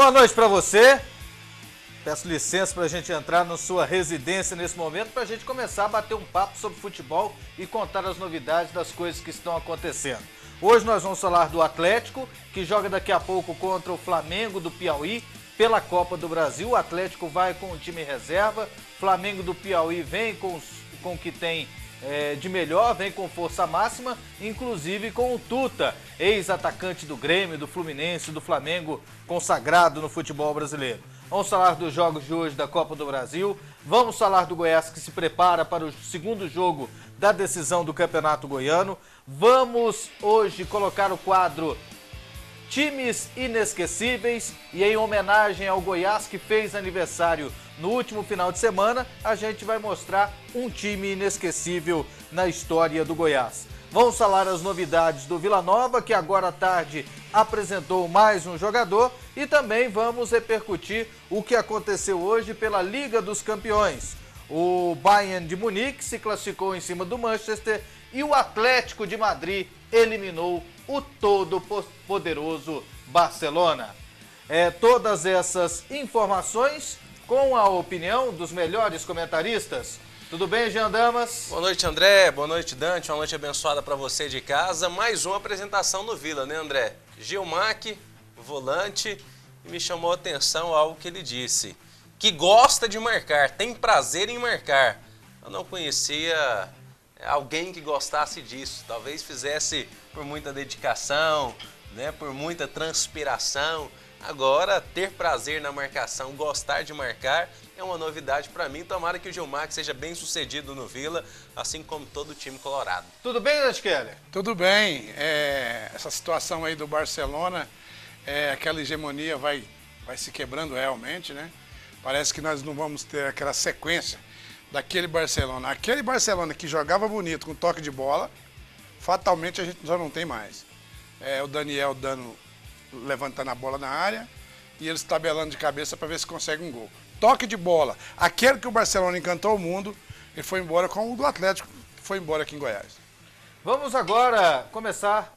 Boa noite para você. Peço licença para a gente entrar na sua residência nesse momento para a gente começar a bater um papo sobre futebol e contar as novidades das coisas que estão acontecendo. Hoje nós vamos falar do Atlético, que joga daqui a pouco contra o Flamengo do Piauí pela Copa do Brasil. O Atlético vai com o time reserva, Flamengo do Piauí vem com o que tem de melhor, vem com força máxima, inclusive com o Tuta, ex-atacante do Grêmio, do Fluminense, do Flamengo, consagrado no futebol brasileiro. Vamos falar dos jogos de hoje da Copa do Brasil, vamos falar do Goiás que se prepara para o segundo jogo da decisão do Campeonato Goiano. Vamos hoje colocar o quadro Times Inesquecíveis e em homenagem ao Goiás que fez aniversário no último final de semana, a gente vai mostrar um time inesquecível na história do Goiás. Vamos falar as novidades do Vila Nova, que agora à tarde apresentou mais um jogador, e também vamos repercutir o que aconteceu hoje pela Liga dos Campeões. O Bayern de Munique se classificou em cima do Manchester e o Atlético de Madrid eliminou o todo-poderoso Barcelona. Todas essas informações com a opinião dos melhores comentaristas. Tudo bem, Jean Damas? Boa noite, André. Boa noite, Dante. Uma noite abençoada para você de casa. Mais uma apresentação no Vila, né, André? Gilmac, volante, e me chamou a atenção algo que ele disse. Que gosta de marcar, tem prazer em marcar. Eu não conhecia alguém que gostasse disso. Talvez fizesse por muita dedicação, né, por muita transpiração. Agora, ter prazer na marcação, gostar de marcar, é uma novidade para mim. Tomara que o Gilmar seja bem sucedido no Vila, assim como todo o time colorado. Tudo bem, Dante Keller? Tudo bem. Essa situação aí do Barcelona, aquela hegemonia vai se quebrando realmente, né? Parece que nós não vamos ter aquela sequência daquele Barcelona. Aquele Barcelona que jogava bonito com toque de bola, fatalmente a gente já não tem mais. O Daniel levantando a bola na área e eles tabelando de cabeça para ver se consegue um gol. Toque de bola. Aquele que o Barcelona encantou o mundo, ele foi embora com o do Atlético, que foi embora aqui em Goiás. Vamos agora começar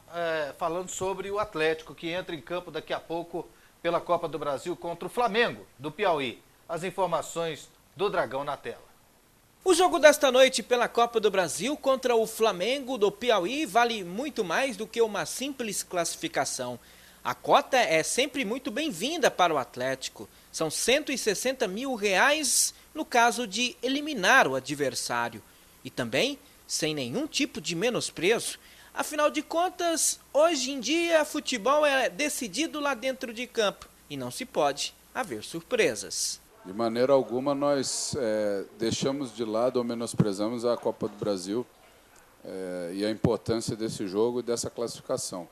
falando sobre o Atlético, que entra em campo daqui a pouco pela Copa do Brasil contra o Flamengo do Piauí. As informações do Dragão na tela. O jogo desta noite pela Copa do Brasil contra o Flamengo do Piauí vale muito mais do que uma simples classificação. A cota é sempre muito bem-vinda para o Atlético. São R$160 mil no caso de eliminar o adversário. E também sem nenhum tipo de menosprezo. Afinal de contas, hoje em dia, futebol é decidido lá dentro de campo. E não se pode haver surpresas. De maneira alguma nós deixamos de lado ou menosprezamos a Copa do Brasil e a importância desse jogo e dessa classificação.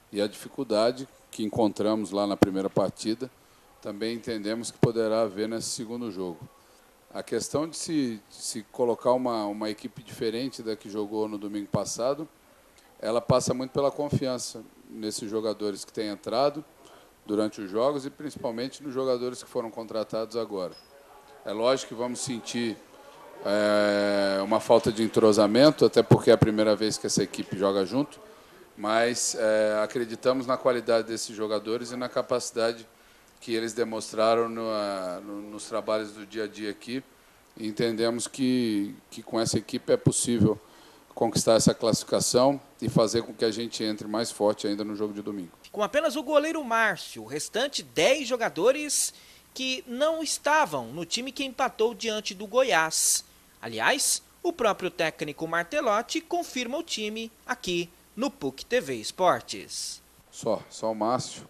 E a dificuldade que encontramos lá na primeira partida, também entendemos que poderá haver nesse segundo jogo. A questão de se colocar uma equipe diferente da que jogou no domingo passado, ela passa muito pela confiança nesses jogadores que têm entrado durante os jogos e principalmente nos jogadores que foram contratados agora. É lógico que vamos sentir uma falta de entrosamento, até porque é a primeira vez que essa equipe joga junto, mas acreditamos na qualidade desses jogadores e na capacidade que eles demonstraram nos trabalhos do dia a dia aqui. E entendemos que com essa equipe é possível conquistar essa classificação e fazer com que a gente entre mais forte ainda no jogo de domingo. Com apenas o goleiro Márcio, o restante 10 jogadores que não estavam no time que empatou diante do Goiás. Aliás, o próprio técnico Martelotti confirma o time aqui no PUC TV Esportes. Só o Márcio.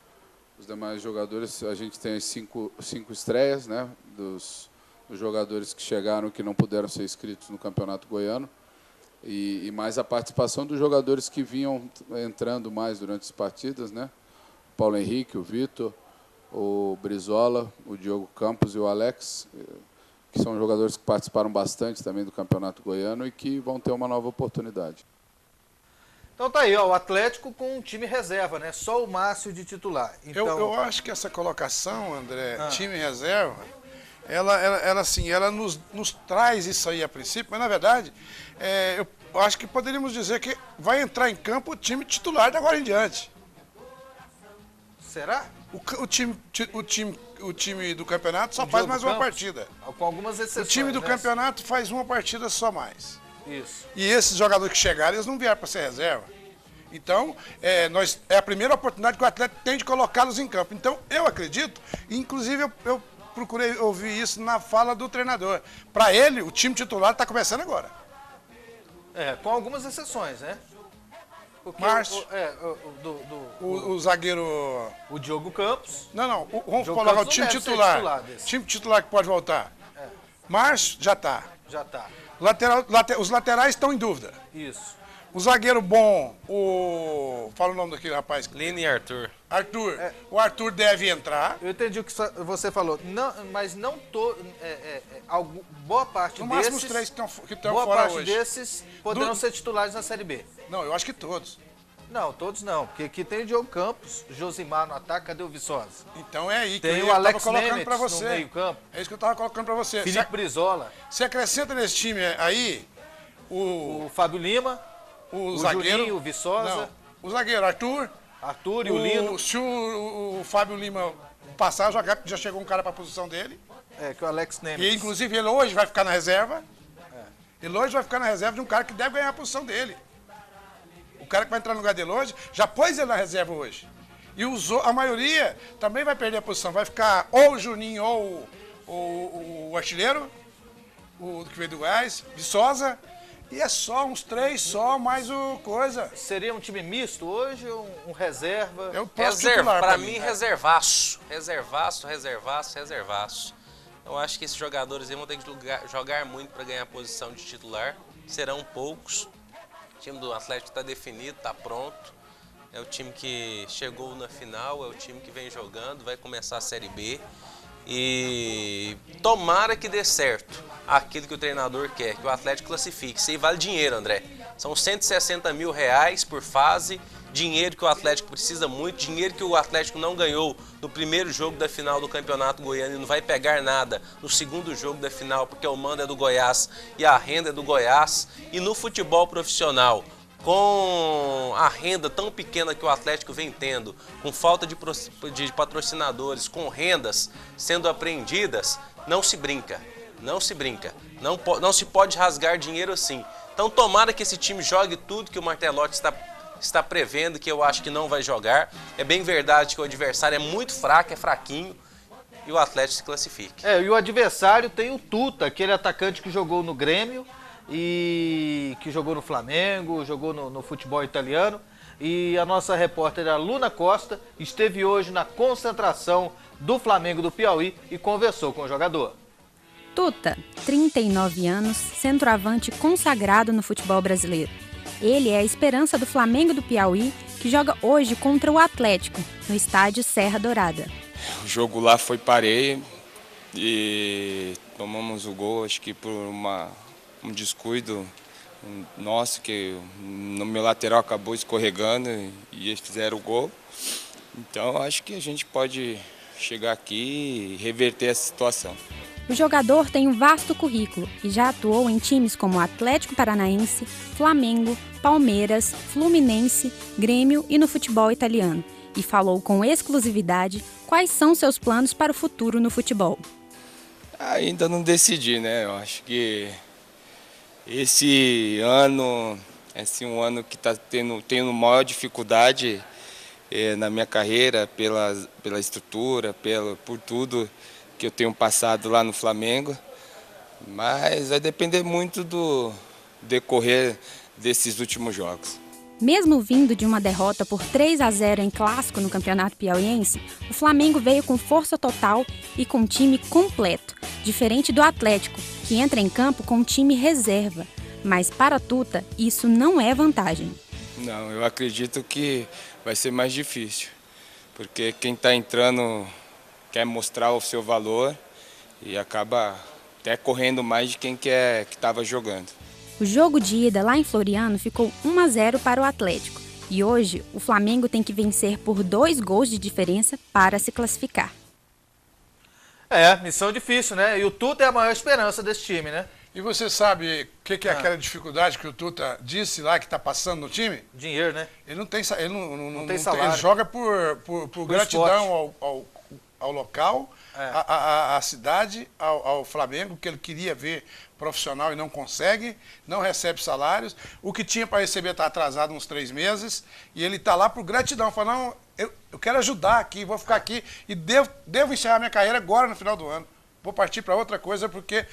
Os demais jogadores, a gente tem as cinco estreias, né, dos jogadores que chegaram que não puderam ser inscritos no Campeonato Goiano. E mais a participação dos jogadores que vinham entrando mais durante as partidas, né? O Paulo Henrique, o Vitor, o Brizola, o Diogo Campos e o Alex, que são jogadores que participaram bastante também do Campeonato Goiano e que vão ter uma nova oportunidade. Então tá aí, ó, o Atlético com um time reserva, né? Só o Márcio de titular. Então... Eu acho que essa colocação, André, time reserva, ela nos traz isso aí a princípio, mas na verdade, eu acho que poderíamos dizer que vai entrar em campo o time titular de agora em diante. Será? O time do campeonato só faz mais uma partida. Com algumas exceções. O time do né? campeonato faz uma partida só mais. Isso. E esses jogadores que chegaram, eles não vieram para ser reserva. Então, é a primeira oportunidade que o Atlético tem de colocá-los em campo. Então, eu acredito, inclusive eu procurei ouvir isso na fala do treinador. Para ele, o time titular está começando agora. Com algumas exceções, né? Porque Márcio. O zagueiro... O Diogo Campos. Não. Vamos Diogo colocar o Campos time não deve ser titular. titular desse. Time titular que pode voltar. Márcio, já está. Já tá. Os laterais estão em dúvida. Isso. O zagueiro bom, fala o nome daquele rapaz. Lino e Arthur. Arthur. O Arthur deve entrar. Eu entendi o que você falou. Não, mas não boa parte No desses... máximo os três que estão boa fora parte hoje. desses poderão ser titulares na Série B. Não, eu acho que todos. Não, todos não. Porque aqui tem o Diogo Campos, Josimar no ataque, cadê o Viçosa? Então é aí que Tem eu o Alex estava colocando Nemetz para você. no meio campo. É isso que eu estava colocando para você. Felipe Brizola. Você acrescenta nesse time aí O Fábio Lima. o zagueiro. Juninho, o Viçosa. Não, o zagueiro Arthur. Arthur e o Lino. Se o Fábio Lima passar, já chegou um cara para a posição dele. Que é o Alex E Nemetz. inclusive ele hoje vai ficar na reserva. Ele hoje vai ficar na reserva de um cara que deve ganhar a posição dele. O cara que vai entrar no lugar dele hoje, já pôs ele na reserva hoje. E a maioria também vai perder a posição. Vai ficar ou o Juninho ou o artilheiro, o que veio do Gás, Viçosa. E é só uns três, mais o coisa. Seria um time misto hoje ou um reserva? É o próximo titular Pra mim, reservaço. Reservaço. Eu acho que esses jogadores aí vão ter que jogar muito para ganhar a posição de titular. Serão poucos. O time do Atlético está definido, está pronto. É o time que chegou na final, é o time que vem jogando, vai começar a Série B. E tomara que dê certo aquilo que o treinador quer, que o Atlético classifique. Isso aí vale dinheiro, André. São 160 mil reais por fase, dinheiro que o Atlético precisa muito, dinheiro que o Atlético não ganhou no primeiro jogo da final do Campeonato Goiano e não vai pegar nada no segundo jogo da final, porque o mando é do Goiás e a renda é do Goiás. E no futebol profissional, com a renda tão pequena que o Atlético vem tendo, com falta de patrocinadores, com rendas sendo apreendidas, não se brinca. Não se pode rasgar dinheiro assim. Então tomara que esse time jogue tudo que o Martelotti está prevendo, que eu acho que não vai jogar. É bem verdade que o adversário é muito fraco, é fraquinho, e o Atlético se classifique. E o adversário tem o Tuta, aquele atacante que jogou no Grêmio, e que jogou no Flamengo, jogou no futebol italiano. E a nossa repórter, a Luna Costa, esteve hoje na concentração do Flamengo do Piauí e conversou com o jogador. Tuta, 39 anos, centroavante consagrado no futebol brasileiro. Ele é a esperança do Flamengo do Piauí, que joga hoje contra o Atlético, no estádio Serra Dourada. O jogo lá foi pareio e tomamos o gol, acho que por um descuido nosso, que no meu lateral acabou escorregando e eles fizeram o gol. Então acho que a gente pode chegar aqui e reverter essa situação. O jogador tem um vasto currículo e já atuou em times como Atlético Paranaense, Flamengo, Palmeiras, Fluminense, Grêmio e no futebol italiano. E falou com exclusividade quais são seus planos para o futuro no futebol. Ainda não decidi, né? Eu acho que esse ano é um ano que está tendo maior dificuldade na minha carreira, pela estrutura, por tudo que eu tenho passado lá no Flamengo, mas vai depender muito do decorrer desses últimos jogos. Mesmo vindo de uma derrota por 3-0 em clássico no Campeonato Piauiense, o Flamengo veio com força total e com time completo, diferente do Atlético, que entra em campo com time reserva. Mas para Tuta, isso não é vantagem. Não, eu acredito que vai ser mais difícil, porque quem está entrando quer mostrar o seu valor e acaba até correndo mais de quem estava jogando. O jogo de ida lá em Floriano ficou 1-0 para o Atlético e hoje o Flamengo tem que vencer por 2 gols de diferença para se classificar. Missão difícil, né? E o Tuta é a maior esperança desse time, né? E você sabe o que é aquela dificuldade que o Tuta disse lá que está passando no time? Dinheiro, né? Ele não tem, ele não tem salário. Ele joga por gratidão ao local, à cidade, ao Flamengo, que ele queria ver profissional e não consegue, não recebe salários. O que tinha para receber está atrasado uns 3 meses e ele está lá por gratidão. Fala, não, eu quero ajudar aqui, vou ficar aqui e devo encerrar minha carreira agora no final do ano. Vou partir para outra coisa porque,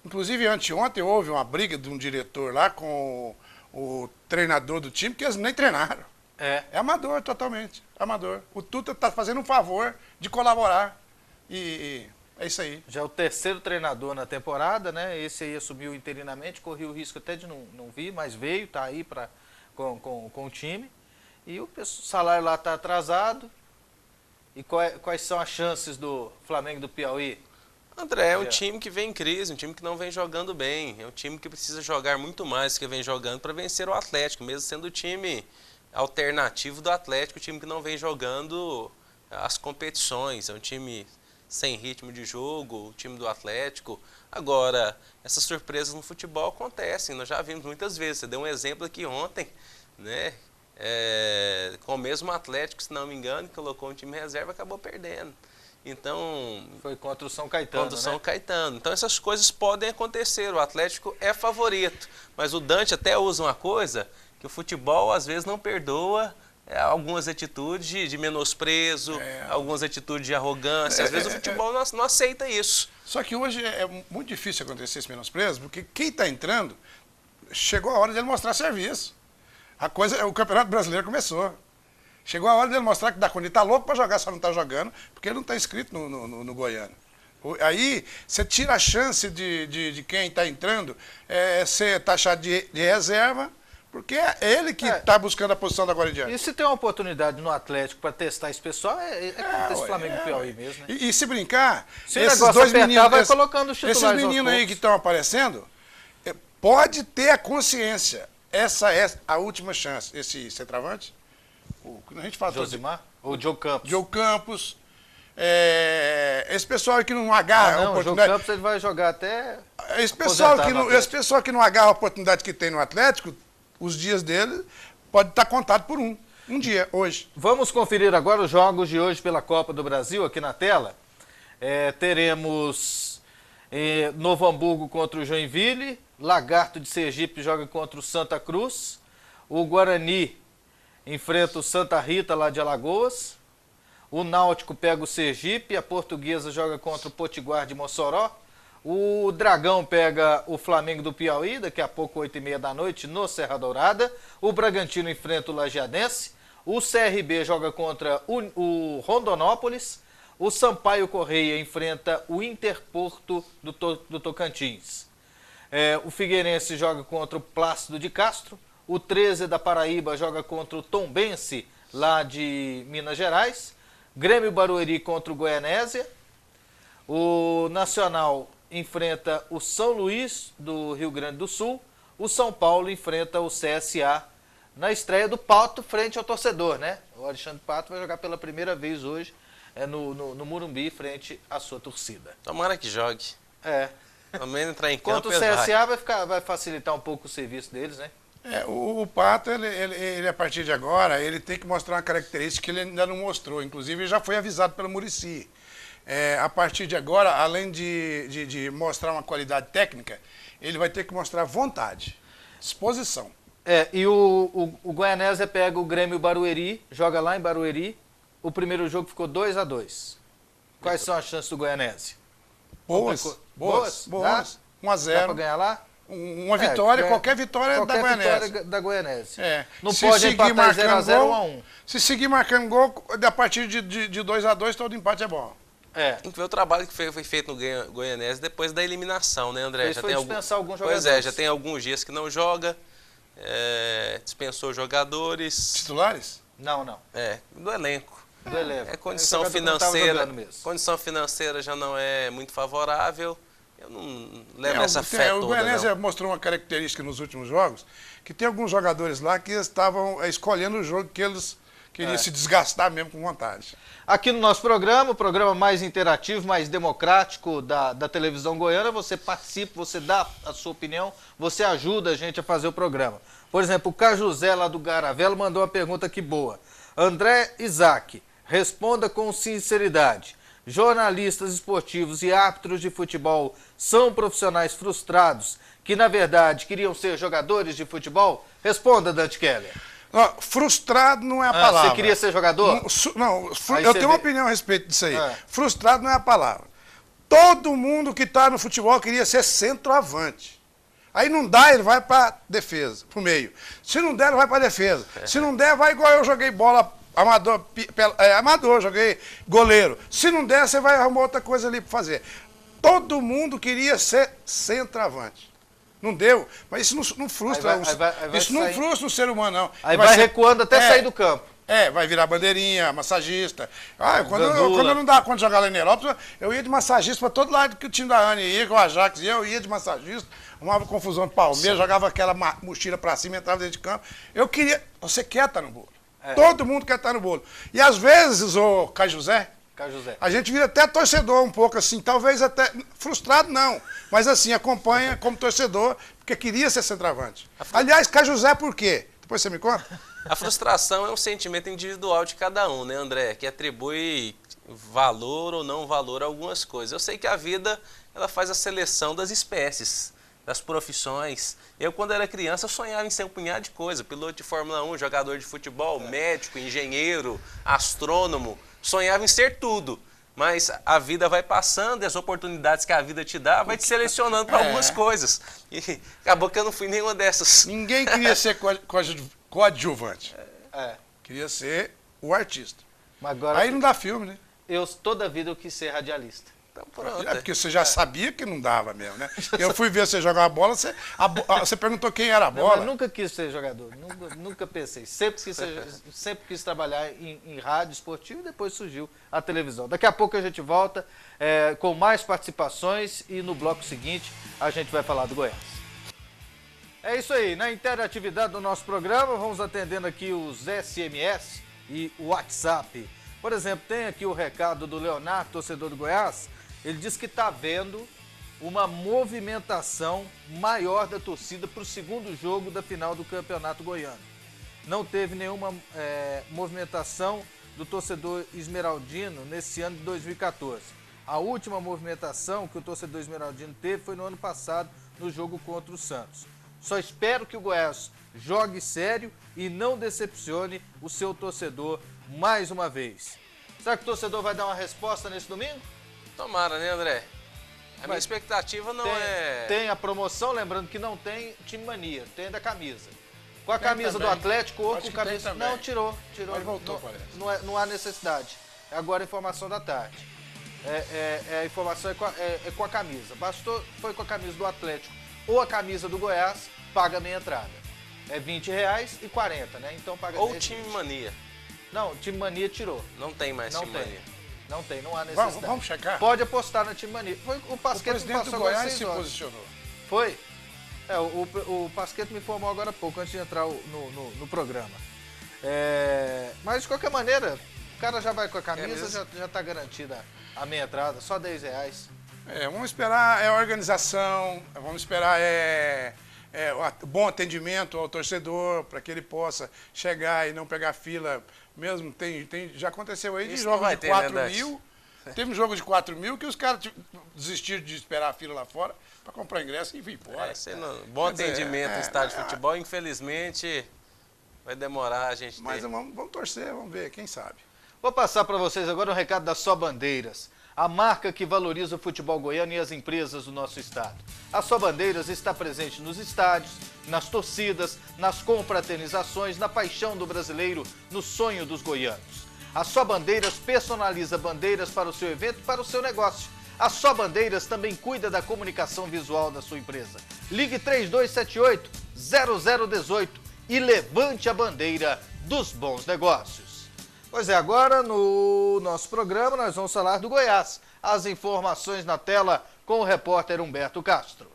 inclusive anteontem houve uma briga de um diretor lá com o treinador do time, que eles nem treinaram. É amador totalmente, amador. O Tuta está fazendo um favor de colaborar e é isso aí. Já é o 3º treinador na temporada, né? Esse aí assumiu interinamente, correu o risco até de não vir, mas veio, tá aí com o time. E o salário lá está atrasado. E quais são as chances do Flamengo do Piauí? André, é um time que vem em crise, um time que não vem jogando bem. É um time que precisa jogar muito mais do que vem jogando para vencer o Atlético, mesmo sendo o time alternativo do Atlético, o time que não vem jogando as competições. É um time sem ritmo de jogo, o time do Atlético. Agora, essas surpresas no futebol acontecem, nós já vimos muitas vezes. Você deu um exemplo aqui ontem, né? Com o mesmo Atlético, se não me engano, que colocou um time reserva, acabou perdendo. Então, foi contra o São Caetano, contra o São Caetano. Então essas coisas podem acontecer. O Atlético é favorito, mas o Dante até usa uma coisa que o futebol às vezes não perdoa algumas atitudes de menosprezo, algumas atitudes de arrogância. Às vezes o futebol não aceita isso. Só que hoje é muito difícil acontecer esse menosprezo, porque quem está entrando, chegou a hora dele mostrar serviço. O Campeonato Brasileiro começou. Chegou a hora dele mostrar que dá conta. Ele está louco para jogar, só não está jogando, porque ele não está inscrito no Goiano. Aí você tira a chance de quem está entrando ser taxado de reserva, porque é ele que está buscando a posição da agora em diante. E se tem uma oportunidade no Atlético para testar esse pessoal, como esse Flamengo e Piauí mesmo, né? E se brincar, se esses dois meninos, vai colocando os titulares esses meninos aí que estão aparecendo, pode ter a consciência. Essa é a última chance. Esse centroavante, a gente fala Josimar? Ou Diogo Campos? Diogo Campos. Esse pessoal que não agarra a oportunidade. O Diogo Campos ele vai jogar até. Esse pessoal que não agarra a oportunidade que tem no Atlético, os dias dele pode estar contado por um dia, hoje. Vamos conferir agora os jogos de hoje pela Copa do Brasil aqui na tela. Teremos Novo Hamburgo contra o Joinville, Lagarto de Sergipe joga contra o Santa Cruz, o Guarani enfrenta o Santa Rita lá de Alagoas, o Náutico pega o Sergipe, a Portuguesa joga contra o Potiguar de Mossoró, o Dragão pega o Flamengo do Piauí, daqui a pouco 8h30 da noite no Serra Dourada, o Bragantino enfrenta o Lagiadense, o CRB joga contra o Rondonópolis, o Sampaio Correia enfrenta o Interporto do Tocantins. O Figueirense joga contra o Plácido de Castro, o 13 da Paraíba joga contra o Tombense, lá de Minas Gerais, Grêmio Barueri contra o Goianésia, o Nacional enfrenta o São Luís do Rio Grande do Sul, o São Paulo enfrenta o CSA na estreia do Pato frente ao torcedor, né? O Alexandre Pato vai jogar pela primeira vez hoje no Morumbi frente à sua torcida. Tomara que jogue. Também entrar em campo. Quanto o CSA vai facilitar um pouco o serviço deles, né? O Pato, ele a partir de agora, ele tem que mostrar uma característica que ele ainda não mostrou. Inclusive, ele já foi avisado pelo Muricy. A partir de agora, além de mostrar uma qualidade técnica, ele vai ter que mostrar vontade, disposição. E o Goianésia pega o Grêmio Barueri, joga lá em Barueri. O primeiro jogo ficou 2-2. Quais são as chances do Goianésia? Boas. 1-0. Dá pra ganhar lá? Uma vitória, qualquer vitória da Goianésia. Vitória da Goianésia. Não se pode empatar 0-0 ou 1-1. Se seguir marcando gol, a partir de 2-2, todo empate é bom. Tem que ver o trabalho que foi feito no Goianésia depois da eliminação, né, André? Já foi dispensar alguns jogadores. Pois já tem alguns dias que não joga, dispensou jogadores. Titulares? Não. Do elenco. Do elenco. Condição financeira já não é muito favorável. Eu não levo essa fé toda. O Goianésia mostrou uma característica nos últimos jogos, que tem alguns jogadores lá que estavam escolhendo o jogo que eles queria se desgastar mesmo com vontade. Aqui no nosso programa, o programa mais interativo, mais democrático da televisão goiana, você participa, você dá a sua opinião, você ajuda a gente a fazer o programa. Por exemplo, o Cajuzé lá do Garavelo mandou uma pergunta aqui boa. André Isaac, responda com sinceridade. Jornalistas esportivos e árbitros de futebol são profissionais frustrados que, na verdade, queriam ser jogadores de futebol? Responda, Dante Keller. Não, frustrado não é a palavra. Você queria ser jogador? Não, eu tenho uma opinião a respeito disso aí. Frustrado não é a palavra. Todo mundo que está no futebol queria ser centroavante. Aí não dá, ele vai para defesa, para o meio. Se não der, ele vai para defesa. Se não der, vai igual eu joguei bola amador, joguei goleiro. Se não der, você vai arrumar outra coisa ali para fazer. Todo mundo queria ser centroavante. Não deu, mas isso não frustra. Isso não frustra o ser humano, não. Aí vai recuando até sair do campo. Vai virar bandeirinha, massagista. Quando eu não dava conta de jogar lá em Nerópolis, eu ia de massagista para todo lado que o time da Anne ia, que o Ajax ia, eu ia de massagista, arrumava confusão de Palmeiras, jogava aquela mochila para cima, entrava dentro de campo. Eu queria. Você quer estar no bolo. Todo mundo quer estar no bolo. E às vezes, o Cajuzé, a gente vira até torcedor um pouco assim, talvez até frustrado não, mas assim, acompanha como torcedor, porque queria ser centroavante. Aliás, Cajuzé por quê? Depois você me conta. A frustração é um sentimento individual de cada um, né, André? Que atribui valor ou não valor a algumas coisas. Eu sei que a vida, ela faz a seleção das espécies, das profissões. Eu, quando era criança, sonhava em ser um punhado de coisa. Piloto de Fórmula 1, jogador de futebol, médico, engenheiro, astrônomo. Sonhava em ser tudo. Mas a vida vai passando e as oportunidades que a vida te dá vai te selecionando para algumas coisas. E acabou que eu não fui nenhuma dessas. Ninguém queria ser coadjuvante. Queria ser o artista. Mas agora, aí não dá filme, né? Toda a vida eu quis ser radialista. Então, pronto. Porque você já sabia que não dava mesmo, né? Eu fui ver você jogar uma bola, você perguntou quem era a bola. Não, eu nunca quis ser jogador, nunca pensei. Sempre quis trabalhar em rádio esportivo e depois surgiu a televisão. Daqui a pouco a gente volta com mais participações e no bloco seguinte a gente vai falar do Goiás. É isso aí, na interatividade do nosso programa, vamos atendendo aqui os SMS e o WhatsApp. Por exemplo, tem aqui o recado do Leonardo, torcedor do Goiás. Ele diz que está vendo uma movimentação maior da torcida para o segundo jogo da final do Campeonato Goiano. Não teve nenhuma movimentação do torcedor esmeraldino nesse ano de 2014. A última movimentação que o torcedor esmeraldino teve foi no ano passado, no jogo contra o Santos. Só espero que o Goiás jogue sério e não decepcione o seu torcedor mais uma vez. Será que o torcedor vai dar uma resposta nesse domingo? Tomara, né, André? A minha expectativa não é... Tem a promoção, lembrando que não tem time mania, tem da camisa. Com a camisa do Atlético ou com a camisa... Não, tirou. Mas voltou, parece. Não há necessidade. É agora a informação da tarde. A informação é com a camisa. Bastou, foi com a camisa do Atlético ou a camisa do Goiás, paga meia entrada. É R$20,40, né? Então paga... Ou time mania. Não, time mania tirou. Não tem mais time mania. Não há necessidade. Vamos checar? Pode apostar na time mania. Foi o Pasquetto que passou do Goiás se posicionou. Foi? O Pasquetto me informou agora há pouco, antes de entrar no programa. Mas de qualquer maneira, o cara já vai com a camisa, já está garantida a meia entrada, só R$10. Vamos esperar a organização, vamos esperar bom atendimento ao torcedor, para que ele possa chegar e não pegar fila. Mesmo já aconteceu aí de jogos de 4 mil. Teve um jogo de 4 mil que os caras desistiram de esperar a fila lá fora para comprar ingresso e vir embora. Bom atendimento no estádio de futebol, infelizmente vai demorar a gente ter. Mas vamos torcer, vamos ver, quem sabe. Vou passar para vocês agora um recado da Só Bandeiras, a marca que valoriza o futebol goiano e as empresas do nosso estado. A Só Bandeiras está presente nos estádios, nas torcidas, nas confraternizações, na paixão do brasileiro, no sonho dos goianos. A Só Bandeiras personaliza bandeiras para o seu evento e para o seu negócio. A Só Bandeiras também cuida da comunicação visual da sua empresa. Ligue 3278-0018 e levante a bandeira dos bons negócios. Pois é, agora no nosso programa nós vamos falar do Goiás. As informações na tela com o repórter Humberto Castro.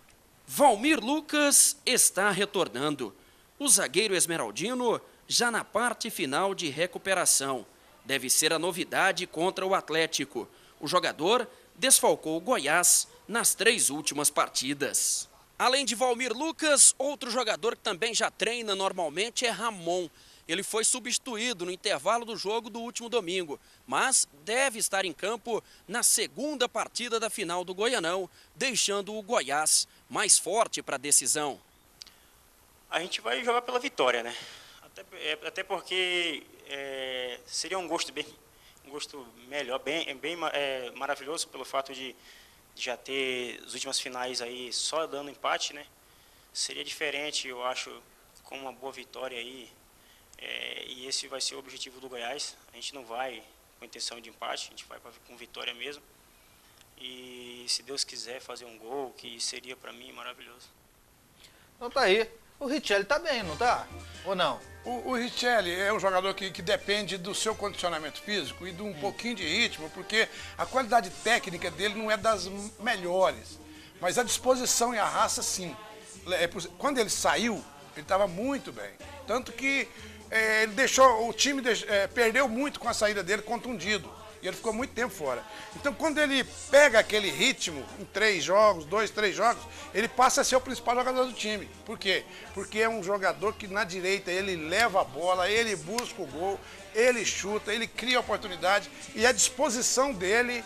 Valmir Lucas está retornando. O zagueiro esmeraldino já na parte final de recuperação. Deve ser a novidade contra o Atlético. O jogador desfalcou o Goiás nas 3 últimas partidas. Além de Valmir Lucas, outro jogador que também já treina normalmente é Ramon. Ele foi substituído no intervalo do jogo do último domingo, mas deve estar em campo na segunda partida da final do Goianão, deixando o Goiás mais forte para a decisão. A gente vai jogar pela vitória, né? Até porque seria um gosto melhor, bem maravilhoso pelo fato de já ter as últimas finais aí só dando empate, né? Seria diferente, eu acho, com uma boa vitória aí. E esse vai ser o objetivo do Goiás. A gente não vai com intenção de empate, a gente vai com vitória mesmo. E se Deus quiser fazer um gol, que seria para mim maravilhoso. Então tá aí. O Richelli tá bem, não tá? Ou não? O Richelli é um jogador que depende do seu condicionamento físico e de um pouquinho de ritmo, porque a qualidade técnica dele não é das melhores, mas a disposição e a raça, sim. Quando ele saiu, ele estava muito bem. Tanto que ele deixou, o time perdeu muito com a saída dele, contundido. E ele ficou muito tempo fora. Então, quando ele pega aquele ritmo em 3 jogos, 2, 3 jogos, ele passa a ser o principal jogador do time. Por quê? Porque é um jogador que na direita ele leva a bola, ele busca o gol, ele chuta, ele cria oportunidade e a disposição dele,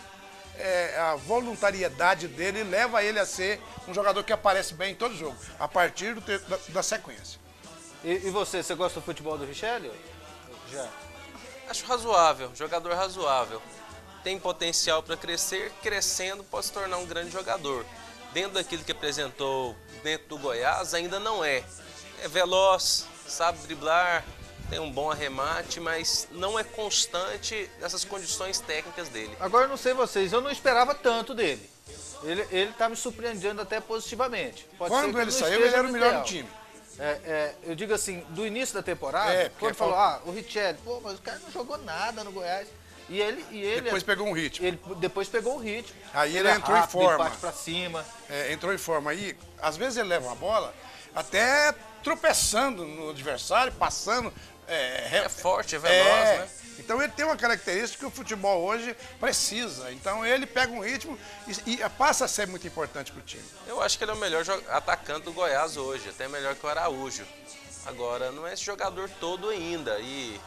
a voluntariedade dele leva ele a ser um jogador que aparece bem em todo jogo, a partir da sequência. E você gosta do futebol do Richelli? Já. Acho razoável, jogador razoável. Tem potencial para crescer, crescendo pode se tornar um grande jogador. Dentro daquilo que apresentou dentro do Goiás, ainda não é. É veloz, sabe driblar, tem um bom arremate, mas não é constante nessas condições técnicas dele. Agora, não sei vocês, eu não esperava tanto dele. Ele tá me surpreendendo até positivamente. Quando ele saiu, ele era o melhor do time. Eu digo assim, do início da temporada, quando falou, o Richelli, mas o cara não jogou nada no Goiás. E ele depois pegou um ritmo. Ele depois pegou um ritmo. Aí ele entrou em forma. Parte pra cima. Entrou em forma. Aí, às vezes ele leva uma bola até tropeçando no adversário, passando. É forte, é veloz, né? Então ele tem uma característica que o futebol hoje precisa. Então ele pega um ritmo e passa a ser muito importante para o time. Eu acho que ele é o melhor atacante do Goiás hoje, até melhor que o Araújo. Agora, não é esse jogador todo ainda. E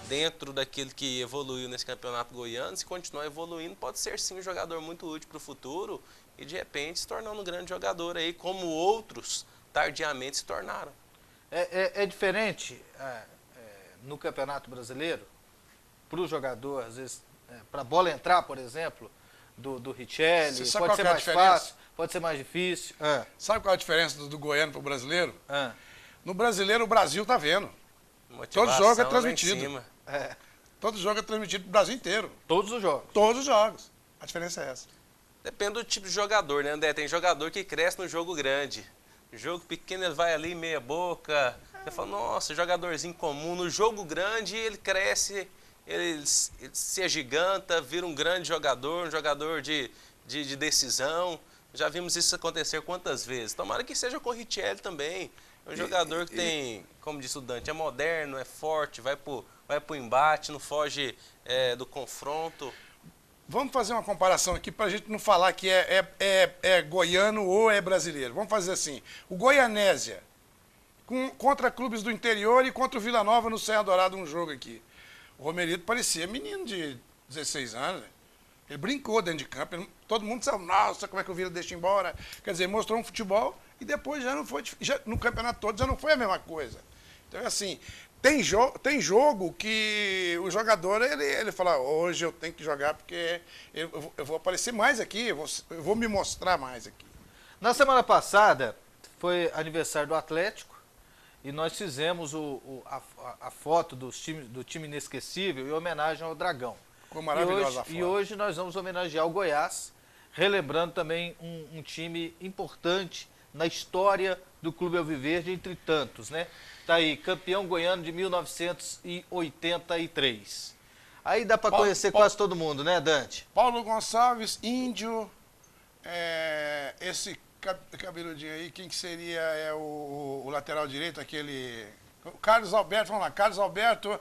dentro daquilo que evoluiu nesse campeonato goiano, se continuar evoluindo, pode ser sim um jogador muito útil para o futuro e de repente se tornando um grande jogador aí, como outros tardiamente se tornaram. É diferente no Campeonato Brasileiro? Para o jogador, às vezes, para a bola entrar, por exemplo, do Richelli, pode ser mais fácil, pode ser mais difícil. Sabe qual é a diferença do goiano para o brasileiro? No brasileiro, o Brasil está vendo. Todo jogo é transmitido. Todo jogo é transmitido para o Brasil inteiro. Todos os jogos? Todos os jogos. A diferença é essa. Depende do tipo de jogador, né, André? Tem jogador que cresce no jogo grande. No jogo pequeno ele vai ali meia boca. Você fala, nossa, jogadorzinho comum. No jogo grande ele cresce... Ele se agiganta, vira um grande jogador, um jogador de decisão. Já vimos isso acontecer quantas vezes. Tomara que seja com o Richelli também. É um jogador que tem, como disse o Dante, é moderno, é forte, vai pro embate, não foge do confronto. Vamos fazer uma comparação aqui para a gente não falar que é goiano ou é brasileiro. Vamos fazer assim, o Goianésia contra clubes do interior e contra o Vila Nova no Serra Dourada, um jogo aqui. O Romerito parecia menino de 16 anos. Né? Ele brincou dentro de campo. Todo mundo sabe, nossa, como é que o Vila deixa embora. Quer dizer, mostrou um futebol e depois já não foi. No campeonato todo já não foi a mesma coisa. Então, assim, tem jogo que o jogador, ele fala, hoje eu tenho que jogar porque eu vou aparecer mais aqui, eu vou me mostrar mais aqui. Na semana passada, foi aniversário do Atlético. E nós fizemos a foto do time inesquecível em homenagem ao Dragão. Ficou maravilhosa a foto. E hoje nós vamos homenagear o Goiás, relembrando também um time importante na história do Clube Alviverde, entre tantos, né? Tá aí, campeão goiano de 1983. Aí dá para conhecer quase todo mundo, né, Dante? Paulo Gonçalves, Índio, esse cabeludinho aí, quem que seria o lateral direito, aquele... O Carlos Alberto, vamos lá, Carlos Alberto,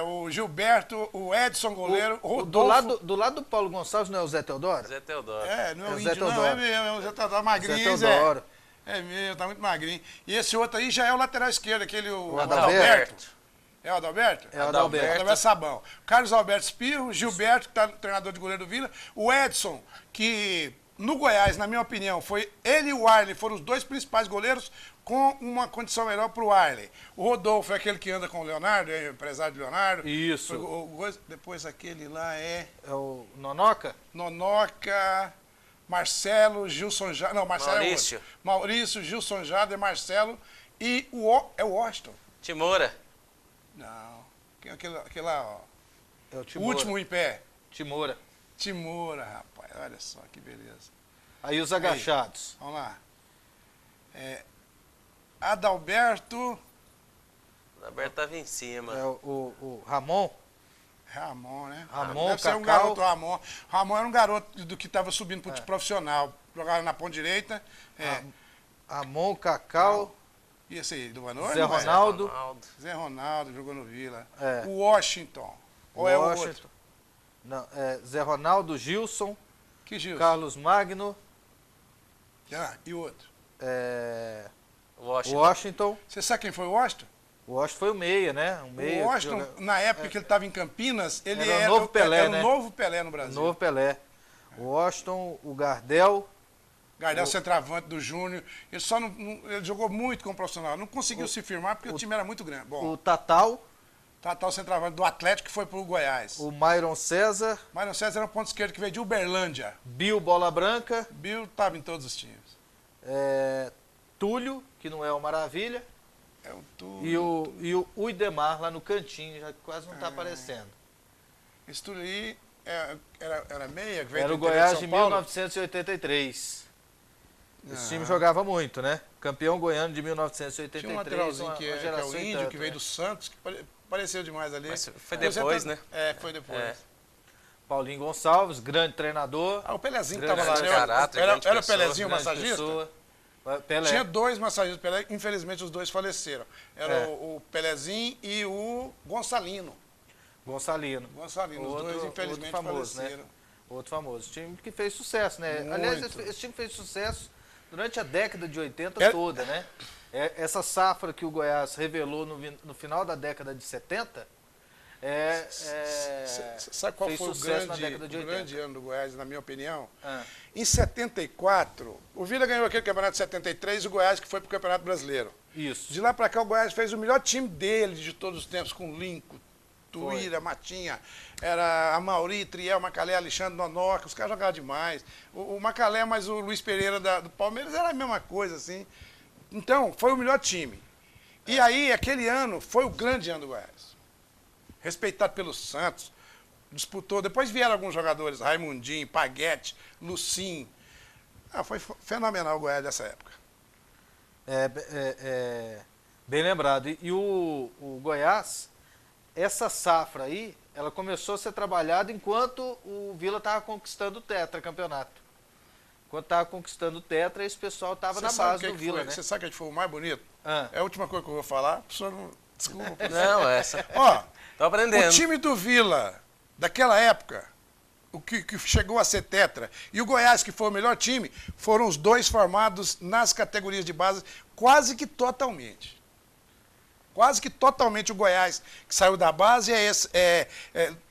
o Gilberto, o Edson, goleiro, o Rodolfo. Do lado do Paulo Gonçalves não é o Zé Teodoro? Zé Teodoro. Não é o Zé índio, não, Teodoro. é mesmo, é o Zé Teodoro, magrinho, Zé Teodoro. É mesmo, tá muito magrinho. E esse outro aí já é o lateral esquerdo, aquele, o Adalberto. É o Adalberto? É o Adalberto. Adalberto Sabão. Carlos Alberto Espirro, Gilberto, que tá treinador de goleiro do Vila, o Edson, que no Goiás, na minha opinião, foi ele e o Arley, foram os dois principais goleiros com uma condição melhor para o Arley. O Rodolfo é aquele que anda com o Leonardo, é o empresário de Leonardo. Isso. Depois aquele lá é o Nonoca? Nonoca, Marcelo, Gilson Jader. Não, Marcelo Maurício. é outro. Maurício, Gilson Jader, Marcelo e é o Washington. Timora. Não. Aquele lá, ó. É o O Timora. último em pé. Timora. Timora, rapaz. Olha só que beleza. Aí os agachados. Vamos lá. Adalberto. Adalberto estava em cima. É o Ramon. Ramon, né? Ramon, Deve ser um Cacau. garoto Ramon. Ramon era um garoto do que estava subindo para o profissional. Jogava na ponta direita. Ramon, Cacau. E esse aí, do Vanor? Zé Ronaldo. Zé Ronaldo jogou no Vila. É. O Washington. Ou é o outro? Não, Zé Ronaldo, Gilson. Que Gilson? Carlos Magno. E o outro? Washington. Você sabe quem foi o Washington? O Washington foi o meia, né? O Washington, na época que ele estava em Campinas, ele era o novo Pelé, era né? o novo Pelé no Brasil. Novo Pelé. O Washington, o Gardel. Gardel, centroavante do Júnior. Ele só ele jogou muito como profissional. Não conseguiu se firmar porque o time era muito grande. Bom, O Tatal. Tatal, centroavante do Atlético, que foi pro Goiás. O Myron César. Myron César era um ponto esquerdo que veio de Uberlândia. Bill Bola Branca. Bill estava em todos os times. Túlio, que não é o Maravilha. É o Túlio. E o Uidemar lá no cantinho, já quase não está aparecendo. Esse Túlio aí era meia, que veio Era o do interior Goiás São de Paulo? 1983. Esse time jogava muito, né? Campeão goiano de 1983. Tinha um lateralzinho que é o Índio, tanto, que veio do Santos, que pareceu demais ali. Mas foi depois, né? Foi depois. Paulinho Gonçalves, grande treinador. O Pelezinho que Grande estava lá. caráter, Era grande o pessoa, Pelezinho o grande massagista? pessoa. Pelé. Tinha dois massagistas Pelé, infelizmente os dois faleceram. Era o Pelezinho e o Gonçalino. Gonçalino. Os dois infelizmente outro famoso, faleceram. né? Outro famoso. Time que fez sucesso, né? Muito. Aliás, esse time fez sucesso durante a década de 80 toda, né? Essa safra que o Goiás revelou no final da década de 70, sabe qual fez foi sucesso na década de o 80. grande ano do Goiás, na minha opinião? Em 74, o Vila ganhou aquele campeonato de 73 e o Goiás que foi pro Campeonato Brasileiro. Isso. De lá para cá, o Goiás fez o melhor time dele de todos os tempos, com Lincoln, Tuíra, Matinha, era a Mauri, Triel, Macalé, Alexandre, Nonoca, os caras jogavam demais. O Macalé, mas o Luiz Pereira do Palmeiras era a mesma coisa, assim. Então, foi o melhor time. E aí, aquele ano, foi o grande ano do Goiás. Respeitado pelo Santos, disputou. Depois vieram alguns jogadores, Raimundinho, Paguete, Lucim. Foi fenomenal o Goiás dessa época. Bem lembrado. E o Goiás, essa safra aí, ela começou a ser trabalhada enquanto o Vila estava conquistando o tetracampeonato. Enquanto estava conquistando o tetra, esse pessoal estava na base do Vila, né? Você sabe o que foi o mais bonito? Ah. É a última coisa que eu vou falar. Professor, desculpa. Não, essa. Ó, Tô aprendendo. o time do Vila, daquela época, o que chegou a ser tetra, e o Goiás, que foi o melhor time, foram os dois formados nas categorias de base quase que totalmente. Quase que totalmente o Goiás que saiu da base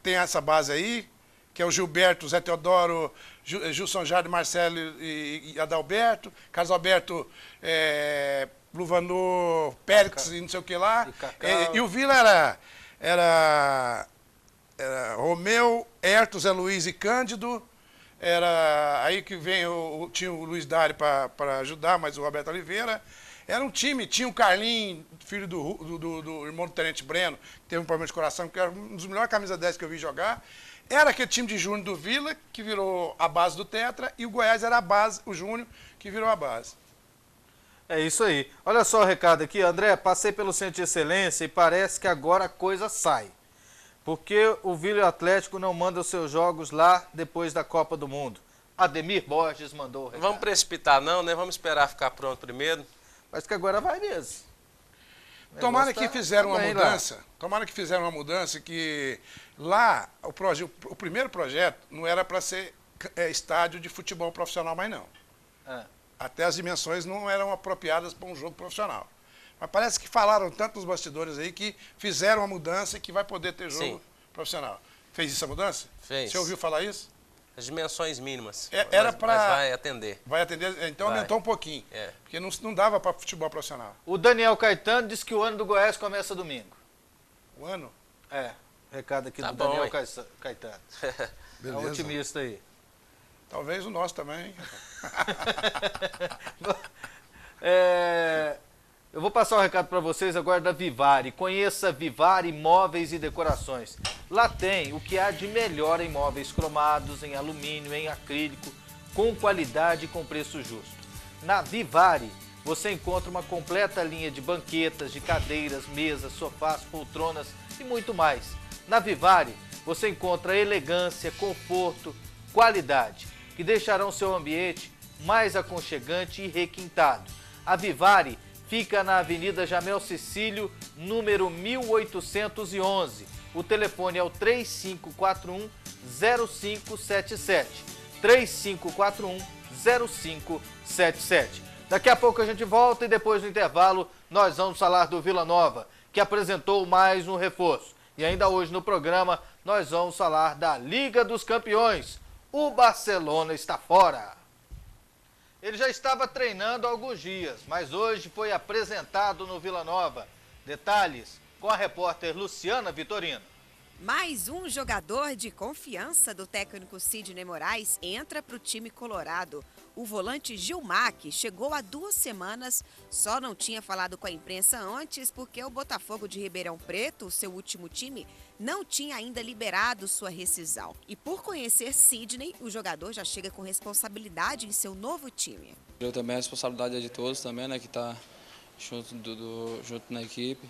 tem essa base aí, que é o Gilberto, Zé Teodoro, Gilson Jader, Marcelo e Adalberto, Carlos Alberto, Luvanor, Pérez e não sei o que lá. E o Vila era Romeu, Herto, Zé Luiz e Cândido. Era aí que tinha o Luiz Dário para ajudar, mas o Roberto Oliveira. Era um time, tinha o Carlinho, filho do irmão do Tenente Breno, que teve um problema de coração, que era um dos melhores camisa 10 que eu vi jogar. Era aquele time de Júnior do Vila, que virou a base do Tetra, e o Goiás era a base, o Júnior, que virou a base. É isso aí. Olha só o recado aqui, André, passei pelo Centro de Excelência e parece que agora a coisa sai. Porque o Vila e o Atlético não mandam os seus jogos lá depois da Copa do Mundo. Ademir Borges mandou o recado. Vamos precipitar não, né? Vamos esperar ficar pronto primeiro. Mas que agora vai mesmo. Tomara que fizeram uma bem mudança. Tomara que fizeram uma mudança que lá o primeiro projeto não era para ser estádio de futebol profissional, mais não. Até as dimensões não eram apropriadas para um jogo profissional. Mas parece que falaram tanto nos bastidores aí que fizeram uma mudança e que vai poder ter jogo profissional. Fez essa mudança? Fez. Você ouviu falar isso? As dimensões mínimas. Era para... Mas vai atender. Vai atender, então Vai. aumentou um pouquinho. Porque não dava para futebol profissional. O Daniel Caetano disse que o ano do Goiás começa domingo. O ano? Recado aqui Tá do bom, Daniel hein? Caetano. Beleza. É otimista aí. Talvez o nosso também. Eu vou passar um recado para vocês agora da Vivari. Conheça Vivari Móveis e Decorações. Lá tem o que há de melhor em móveis cromados, em alumínio, em acrílico, com qualidade e com preço justo. Na Vivari, você encontra uma completa linha de banquetas, de cadeiras, mesas, sofás, poltronas e muito mais. Na Vivari, você encontra elegância, conforto, qualidade, que deixarão seu ambiente mais aconchegante e requintado. A Vivari fica na Avenida Jamel Cecílio, número 1811. O telefone é o 3541-0577. 3541-0577. Daqui a pouco a gente volta e depois do intervalo nós vamos falar do Vila Nova, que apresentou mais um reforço. E ainda hoje no programa nós vamos falar da Liga dos Campeões. O Barcelona está fora. Ele já estava treinando há alguns dias, mas hoje foi apresentado no Vila Nova. Detalhes com a repórter Luciana Vitorino. Mais um jogador de confiança do técnico Sidney Moraes entra para o time colorado. O volante Gilmar chegou há 2 semanas, só não tinha falado com a imprensa antes porque o Botafogo de Ribeirão Preto, seu último time, não tinha ainda liberado sua rescisão. E por conhecer Sidney, o jogador já chega com responsabilidade em seu novo time. Eu também, a responsabilidade é de todos também, né, que está junto na equipe.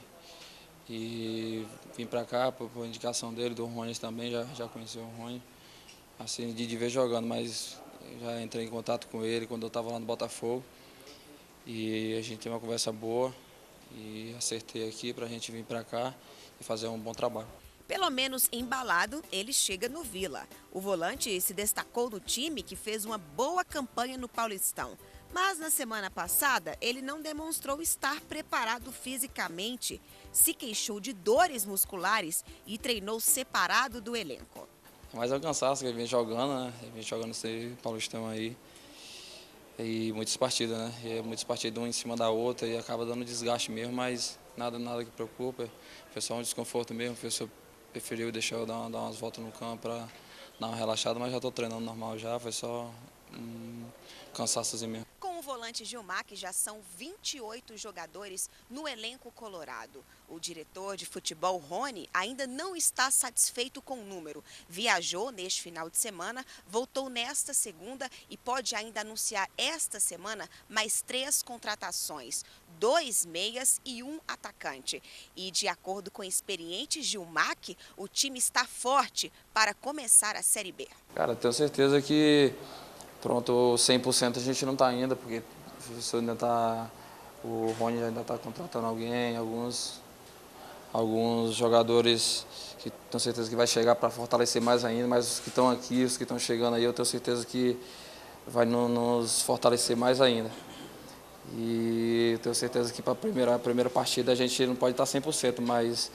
E vim para cá por indicação dele, do Rony também, já conheci o Rony, assim, de ver jogando, mas já entrei em contato com ele quando eu estava lá no Botafogo. E a gente tem uma conversa boa e acertei aqui para a gente vir para cá e fazer um bom trabalho. Pelo menos embalado, ele chega no Vila. O volante se destacou no time que fez uma boa campanha no Paulistão. Mas na semana passada, ele não demonstrou estar preparado fisicamente, se queixou de dores musculares e treinou separado do elenco. Mas é o cansaço que ele vem jogando, né? Ele vem jogando esse Paulistão aí. E muitas partidas, né? E muitas partidas uma em cima da outra e acaba dando desgaste mesmo, mas nada que preocupa. Foi só um desconforto mesmo, o professor preferiu deixar eu dar umas voltas no campo para dar uma relaxada, mas já estou treinando normal já, foi só um cansaçozinho mesmo. Com o volante Gilmar, já são 28 jogadores no elenco colorado. O diretor de futebol, Rony, ainda não está satisfeito com o número. Viajou neste final de semana, voltou nesta segunda e pode ainda anunciar esta semana mais 3 contratações, 2 meias e 1 atacante. E de acordo com o experiente Gilmar, o time está forte para começar a Série B. Cara, tenho certeza que pronto, 100% a gente não está ainda, porque o Rony ainda está contratando alguém, alguns jogadores que tenho certeza que vai chegar para fortalecer mais ainda, mas os que estão aqui, os que estão chegando aí, eu tenho certeza que vai nos fortalecer mais ainda. E tenho certeza que para a primeira partida a gente não pode estar 100%, mas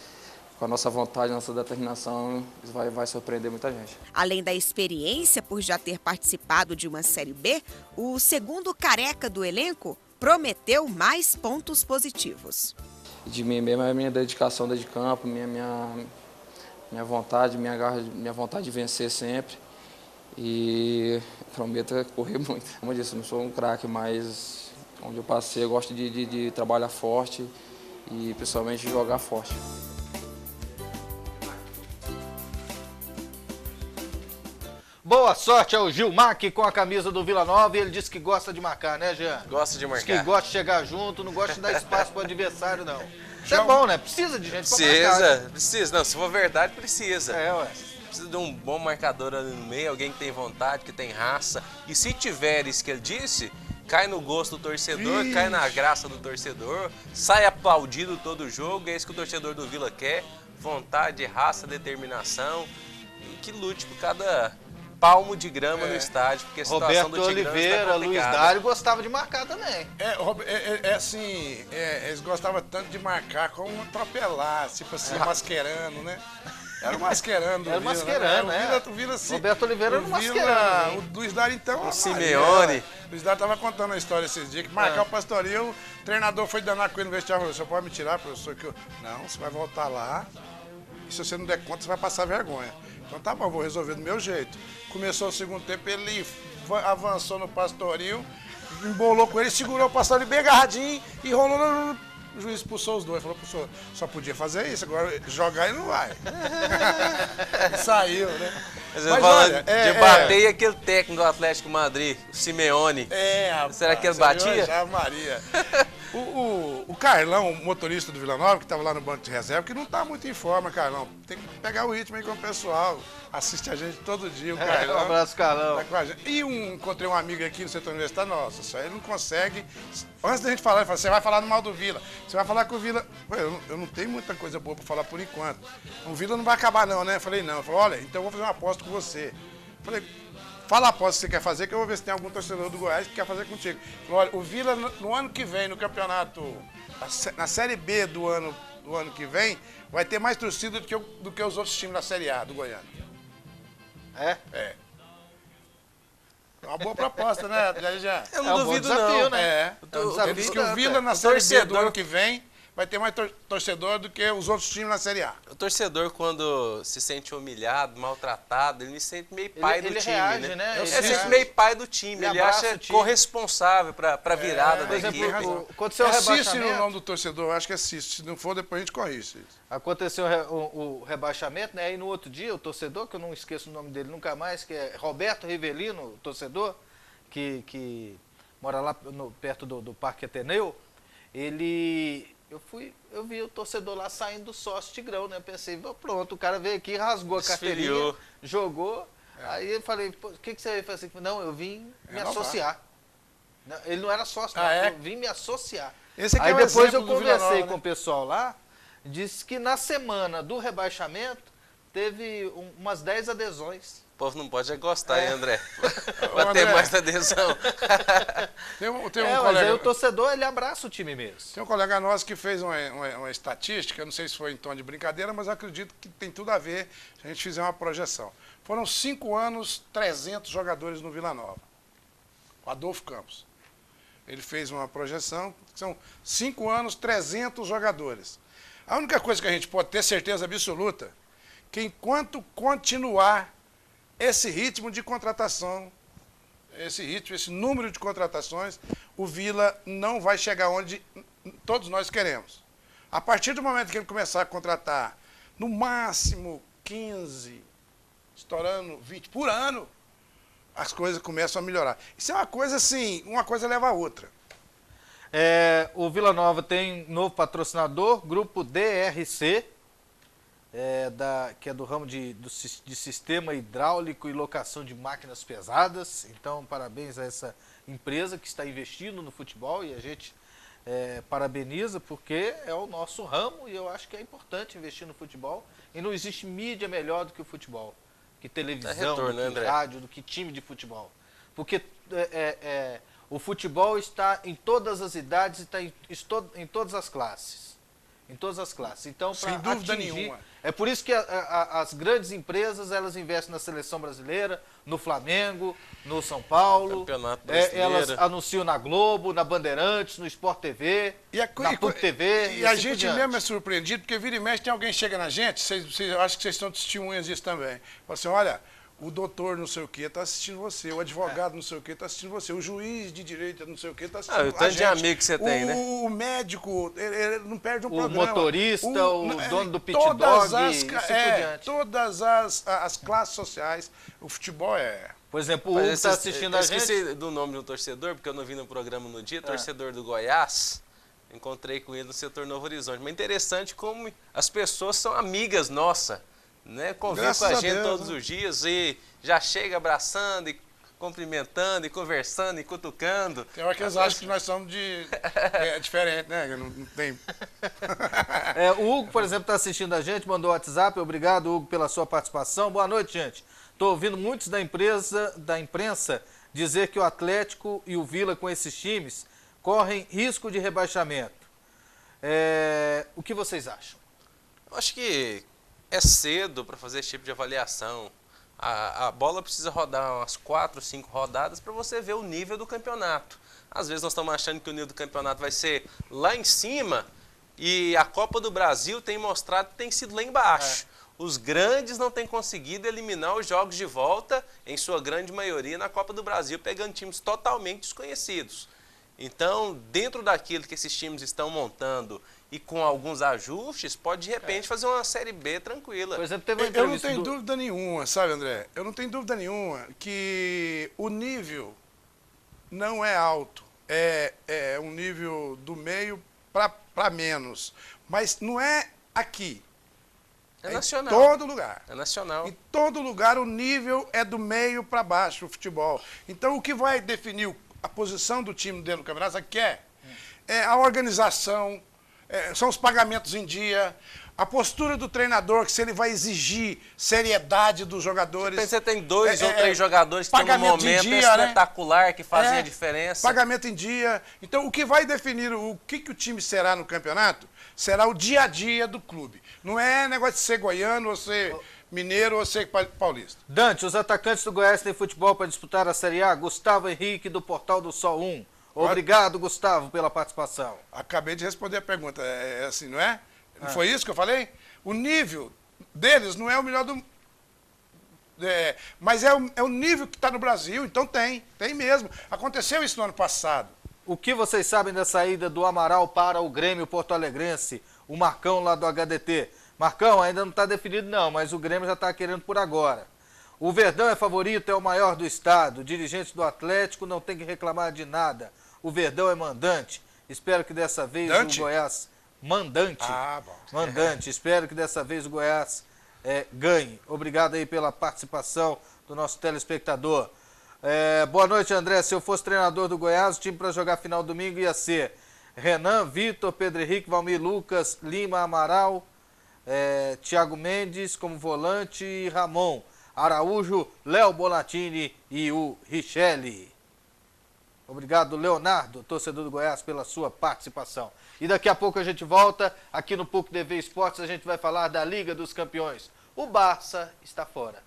com a nossa vontade, nossa determinação, vai surpreender muita gente. Além da experiência por já ter participado de uma Série B, o segundo careca do elenco prometeu mais pontos positivos. De mim mesmo é a minha dedicação dentro de campo, minha vontade, minha vontade de vencer sempre. E prometo correr muito. Como eu disse, não sou um craque, mas onde eu passei eu gosto de trabalhar forte e principalmente jogar forte. Boa sorte ao Gilmar com a camisa do Vila Nova, e ele disse que gosta de marcar, né, Jean? Gosta de marcar. Diz que gosta de chegar junto, não gosta de dar espaço para o adversário, não. Isso é bom, né? Precisa de gente para marcar. Precisa. Não, se for verdade, precisa. Ué. Precisa de um bom marcador ali no meio, alguém que tem vontade, que tem raça. E se tiver isso que ele disse, cai no gosto do torcedor, cai na graça do torcedor, sai aplaudido todo o jogo, é isso que o torcedor do Vila quer, vontade, raça, determinação, e que lute por cada palmo de grama no estádio, porque a situação Roberto do Tigrão Oliveira, está Luiz complicada. Dário gostava de marcar também. Assim, eles gostavam tanto de marcar como atropelar, tipo assim, masquerando, né? Era o masquerando. Era o masquerando, né? O Vila, assim, Roberto Oliveira era o masquerando. O Luiz Dário, então... O Simeone. O Luiz Dário tava contando a história esses dias, que marcar o Pastoril, o treinador foi danar com ele no vestiário, falou, o senhor pode me tirar, professor? Que eu... Não, você vai voltar lá, e se você não der conta, você vai passar vergonha. Então tá bom, vou resolver do meu jeito. Começou o segundo tempo, ele avançou no Pastoril, embolou com ele, segurou o Pastoril bem agarradinho e rolou... O juiz expulsou os dois, falou, professor, só podia fazer isso, agora jogar ele não vai. Saiu, né? Mas olha, bater aquele técnico do Atlético Madrid, o Simeone. Rapaz, será que ele batia? Já, Maria. O Carlão, o motorista do Vila Nova, que estava lá no banco de reserva, que não está muito em forma, Carlão. Tem que pegar o ritmo aí com o pessoal. Assiste a gente todo dia, o Carlão. Um abraço, Carlão. Tá com a gente. E encontrei um amigo aqui no setor universitário, nossa, só ele não consegue. Antes da gente falar, ele falou, você vai falar no mal do Vila. Você vai falar que o Vila... Eu não tenho muita coisa boa para falar por enquanto. O Vila não vai acabar não, né? Eu falei, não. Ele falou, olha, então eu vou fazer uma aposta com você. Eu falei, fala a aposta que você quer fazer, que eu vou ver se tem algum torcedor do Goiás que quer fazer contigo. Ele falou, olha, o Vila no ano que vem, no campeonato, na Série B do ano que vem, vai ter mais torcida do que os outros times da Série A do Goiânia. É uma boa proposta, né, já? Eu não duvido, desafio, não. né? Ele disse que o Vila na Série B do ano que vem vai ter mais torcedor do que os outros times na Série A. O torcedor, quando se sente humilhado, maltratado, ele se sente meio pai do ele time, reage, né? Ele Ele se reage. sente meio pai do time, Ele ele abraça acha o time. corresponsável para a virada Por da equipe. exemplo, aconteceu o Cícero rebaixamento. o nome do torcedor, eu acho que é Cícero. Se não for, depois a gente corrige isso. Aconteceu o rebaixamento, né? E no outro dia, o torcedor, que eu não esqueço o nome dele nunca mais, que é Roberto Rivelino, o torcedor, que mora lá perto do Parque Ateneu, eu vi o torcedor lá saindo do sócio Tigrão, né? Pensei, pronto, o cara veio aqui, rasgou a carteirinha, Esfriou. jogou. Aí eu falei, o que você veio fazer? Não, eu vim me associar. Não, ele não era sócio, não, eu vim me associar. Esse aqui Aí é o depois eu exemplo do Vila conversei Nova, com o pessoal lá, disse que na semana do rebaixamento teve umas 10 adesões. O povo não pode gostar, hein, André? Ô, Vai ter André. mais adesão. Tem um Mas colega... aí o torcedor, ele abraça o time mesmo. Tem um colega nosso que fez uma estatística, não sei se foi em tom de brincadeira, mas eu acredito que tem tudo a ver se a gente fizer uma projeção. Foram 5 anos, 300 jogadores no Vila Nova. O Adolfo Campos. Ele fez uma projeção, são 5 anos, 300 jogadores. A única coisa que a gente pode ter certeza absoluta, que enquanto continuar esse ritmo de contratação, esse número de contratações, o Vila não vai chegar onde todos nós queremos. A partir do momento que ele começar a contratar, no máximo 15, estourando 20 por ano, as coisas começam a melhorar. Isso é uma coisa assim, uma coisa leva a outra. O Vila Nova tem novo patrocinador, Grupo DRC, que é do ramo de sistema hidráulico e locação de máquinas pesadas. Então, parabéns a essa empresa que está investindo no futebol e a gente parabeniza porque é o nosso ramo e eu acho que é importante investir no futebol. E não existe mídia melhor do que o futebol, que televisão, do que rádio, do que time de futebol. Porque o futebol está em todas as idades e está em todas as classes. Em todas as classes. Então, sem dúvida nenhuma. É por isso que as grandes empresas, elas investem na seleção brasileira, no Flamengo, no São Paulo. Campeonato brasileiro. Elas anunciam na Globo, na Bandeirantes, no Sport TV, na PUC TV. E a gente mesmo é surpreendido, porque vira e mexe, tem alguém que chega na gente, acho que vocês estão testemunhas disso também. Fala assim, olha, o doutor não sei o que está assistindo você, o advogado não sei o que está assistindo você, o juiz de direito não sei o que está assistindo você. O tanto de amigo que você tem, né? O médico, ele não perde um programa. O motorista, o dono do pit dog, todas as classes sociais, o futebol é... Por exemplo, o Hugo está assistindo a gente. Eu esqueci do nome do torcedor, porque eu não vi no programa no dia, torcedor do Goiás. Encontrei com ele no setor Novo Horizonte. Mas interessante como as pessoas são amigas nossas. Né? Convive com a gente todos os dias e já chega abraçando e cumprimentando e conversando e cutucando. Tem hora que eles acham que nós somos diferente, né? Não tem... O Hugo, por exemplo, está assistindo a gente, mandou o WhatsApp. Obrigado, Hugo, pela sua participação. Boa noite, gente. Estou ouvindo muitos da imprensa dizer que o Atlético e o Vila, com esses times, correm risco de rebaixamento. O que vocês acham? Eu acho que é cedo para fazer esse tipo de avaliação. A bola precisa rodar umas 4, 5 rodadas para você ver o nível do campeonato. Às vezes nós estamos achando que o nível do campeonato vai ser lá em cima e a Copa do Brasil tem mostrado que tem sido lá embaixo. Os grandes não têm conseguido eliminar os jogos de volta, em sua grande maioria, na Copa do Brasil, pegando times totalmente desconhecidos. Então, dentro daquilo que esses times estão montando e com alguns ajustes, pode de repente fazer uma Série B tranquila. Por exemplo, teve uma Eu não entrevista tenho dúvida nenhuma, sabe, André? Eu não tenho dúvida nenhuma que o nível não é alto. É um nível do meio para menos. Mas não é aqui. É nacional. Em todo lugar. É nacional. Em todo lugar o nível é do meio para baixo, o futebol. Então, o que vai definir a posição do time dentro do campeonato, sabe o que é? É a organização, são os pagamentos em dia, a postura do treinador, que se ele vai exigir seriedade dos jogadores. Você tem 2 ou 3 jogadores que estão num momento espetacular, que fazem a diferença. Pagamento em dia. Então, o que vai definir o que o time será no campeonato será o dia a dia do clube. Não é negócio de ser goiano ou ser mineiro ou ser paulista. Dante, os atacantes do Goiás têm futebol para disputar a Série A. Gustavo Henrique, do Portal do Sol 1. Obrigado, Gustavo, pela participação. Acabei de responder a pergunta. É assim, não é? Não foi isso que eu falei? O nível deles não é o melhor do... mas é o nível que está no Brasil, então tem mesmo. Aconteceu isso no ano passado. O que vocês sabem da saída do Amaral para o Grêmio porto-alegrense? O Marcão lá do HDT. Marcão, ainda não está definido não, mas o Grêmio já está querendo por agora. O Verdão é favorito, é o maior do estado. O dirigente do Atlético não tem que reclamar de nada. O Verdão é mandante. Espero que dessa vez o Goiás... Mandante. Bom. Mandante. Espero que dessa vez o Goiás ganhe. Obrigado aí pela participação do nosso telespectador. Boa noite, André. Se eu fosse treinador do Goiás, o time para jogar final domingo ia ser Renan, Vitor, Pedro Henrique, Valmir Lucas, Lima, Amaral, Thiago Mendes como volante e Ramon, Araújo, Léo Bonatini e o Richelli. Obrigado, Leonardo, torcedor do Goiás, pela sua participação. E daqui a pouco a gente volta, aqui no PUC TV Esportes, a gente vai falar da Liga dos Campeões. O Barça está fora.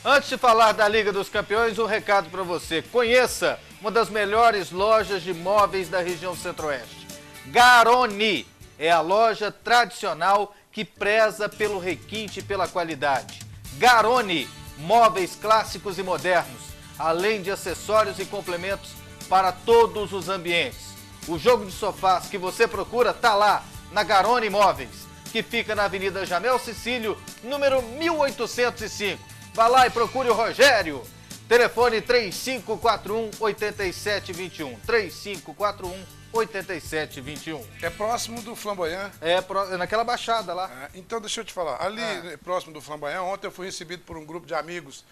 Antes de falar da Liga dos Campeões, um recado para você. Conheça uma das melhores lojas de móveis da região centro-oeste. Garoni é a loja tradicional que preza pelo requinte e pela qualidade. Garoni, móveis clássicos e modernos, além de acessórios e complementos para todos os ambientes. O jogo de sofás que você procura está lá, na Garoni Móveis, que fica na Avenida Jamel Cecílio, número 1805. Vá lá e procure o Rogério. Telefone 3541-8721. 3541-8721. É próximo do Flamboyant? É naquela baixada lá. Então, deixa eu te falar. Ali, próximo do Flamboyant, ontem eu fui recebido por um grupo de amigos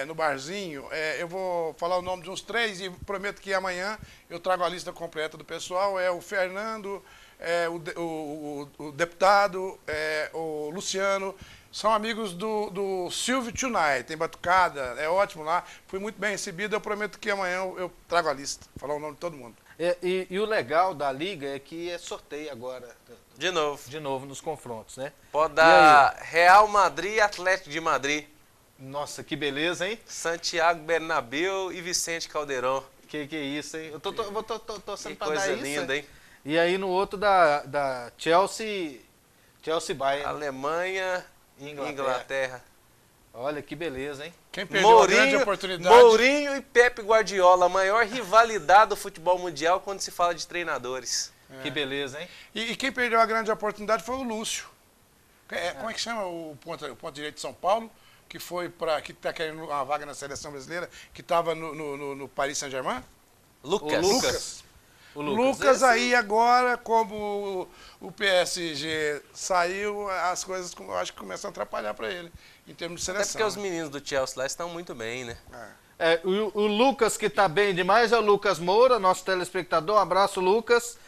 no barzinho. Eu vou falar o nome de uns 3 e prometo que amanhã eu trago a lista completa do pessoal. É o Fernando, o deputado, o Luciano. São amigos do Silvio Tunai, tem batucada, é ótimo lá. Fui muito bem recebido, eu prometo que amanhã eu trago a lista, falar o nome de todo mundo. E o legal da Liga é que é sorteio agora. De novo. De novo nos confrontos, né? Pode dar Real Madrid e Atlético de Madrid. Nossa, que beleza, hein? Santiago Bernabéu e Vicente Caldeirão. Que é isso, hein? Eu tô torcendo pra coisa dar isso. linda, hein? E aí no outro da Chelsea Bayern. Alemanha e Inglaterra. Olha que beleza, hein? Quem perdeu a grande oportunidade? Mourinho e Pepe Guardiola, a maior rivalidade do futebol mundial quando se fala de treinadores. Que beleza, hein? E quem perdeu a grande oportunidade foi o Lúcio. Como é que chama o ponto direito de São Paulo? Que foi que está querendo uma vaga na seleção brasileira, que estava no Paris Saint-Germain? Lucas. O Lucas aí agora, como o PSG saiu, as coisas eu acho que começam a atrapalhar para ele, em termos de seleção. Até porque os meninos do Chelsea lá estão muito bem, né? O Lucas, que está bem demais, é o Lucas Moura, nosso telespectador. Um abraço, Lucas.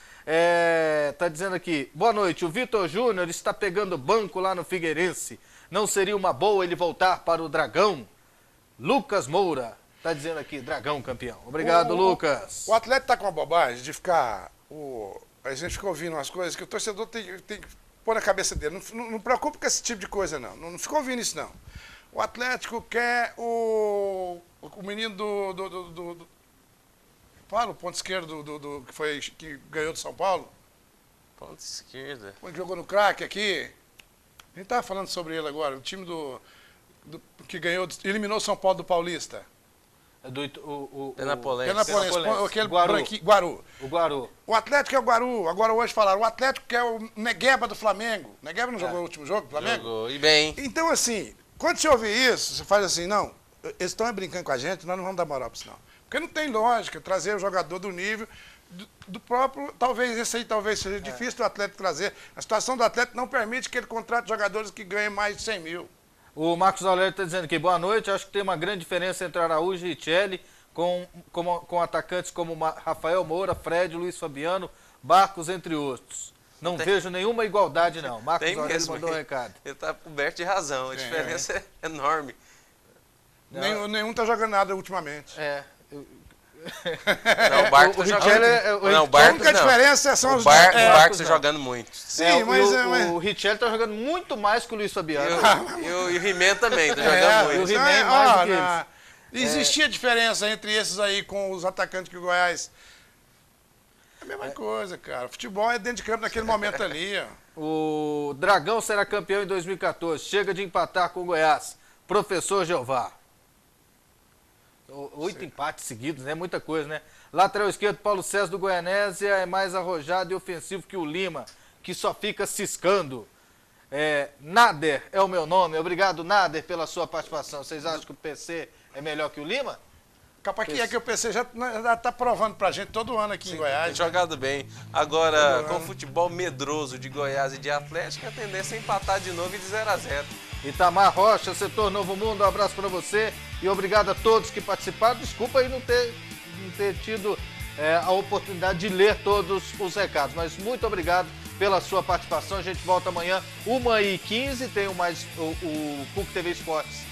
Tá dizendo aqui, boa noite, o Vitor Júnior está pegando banco lá no Figueirense. Não seria uma boa ele voltar para o Dragão? Lucas Moura. Tá dizendo aqui, Dragão campeão. Obrigado, Lucas. O Atlético tá com uma bobagem de ficar... A gente fica ouvindo umas coisas que o torcedor tem que pôr na cabeça dele. Não preocupe com esse tipo de coisa, não. Não fica ouvindo isso, não. O Atlético quer o menino Fala, o ponto esquerdo que ganhou do São Paulo. Ponto esquerda. Que jogou no craque aqui. A gente tava falando sobre ele agora. O time que ganhou, eliminou o São Paulo do Paulista. Penapolense. Aquele Guaru. O Guaru. O Atlético é o Guaru. Agora hoje falaram, o Atlético quer o Negueba do Flamengo. Negueba não jogou o último jogo do Flamengo? Jogou, e bem. Então, assim, quando você ouve isso, você faz assim, não, eles estão brincando com a gente, nós não vamos dar moral para isso, não. Porque não tem lógica trazer o jogador do nível do próprio... Talvez esse aí seja difícil do Atlético trazer. A situação do Atlético não permite que ele contrate jogadores que ganhem mais de 100 mil. O Marcos Aurélio está dizendo aqui, boa noite, acho que tem uma grande diferença entre Araújo e Richelli, com atacantes como Rafael Moura, Fred, Luiz Fabiano, Barcos, entre outros. Não vejo nenhuma igualdade, não. Marcos Aurélio mandou um recado. Ele está coberto de razão, a diferença é enorme. Nenhum está jogando nada ultimamente. Não, o Barcos está jogando. A única diferença são os... O Barcos está jogando muito. Sim, o Richelli está jogando muito mais que o Luiz Fabiano. E o He-Man também está jogando muito. O He-Man mais do que eles. Existia diferença entre esses aí com os atacantes que o Goiás... É a mesma coisa, cara. Futebol é dentro de campo naquele momento ali, ó. O Dragão será campeão em 2014. Chega de empatar com o Goiás. Professor Jeová. 8 empates seguidos, né? Muita coisa, né? Lateral esquerdo, Paulo César do Goianésia é mais arrojado e ofensivo que o Lima, que só fica ciscando. Nader é o meu nome. Obrigado, Nader, pela sua participação. Vocês acham que o PC é melhor que o Lima? Capaz que o PC já está provando pra gente todo ano aqui em Goiás. Tem jogado bem. Agora, com o futebol medroso de Goiás e de Atlético, a tendência é empatar de novo e de 0-0. Itamar Rocha, Setor Novo Mundo, um abraço para você e obrigado a todos que participaram. Desculpa aí não ter tido a oportunidade de ler todos os recados, mas muito obrigado pela sua participação. A gente volta amanhã, 1h15, tem o PUC TV Esportes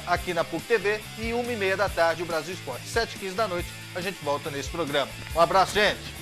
aqui na PUC TV e 1h30 da tarde o Brasil Esportes. 7h15 da noite a gente volta nesse programa. Um abraço, gente!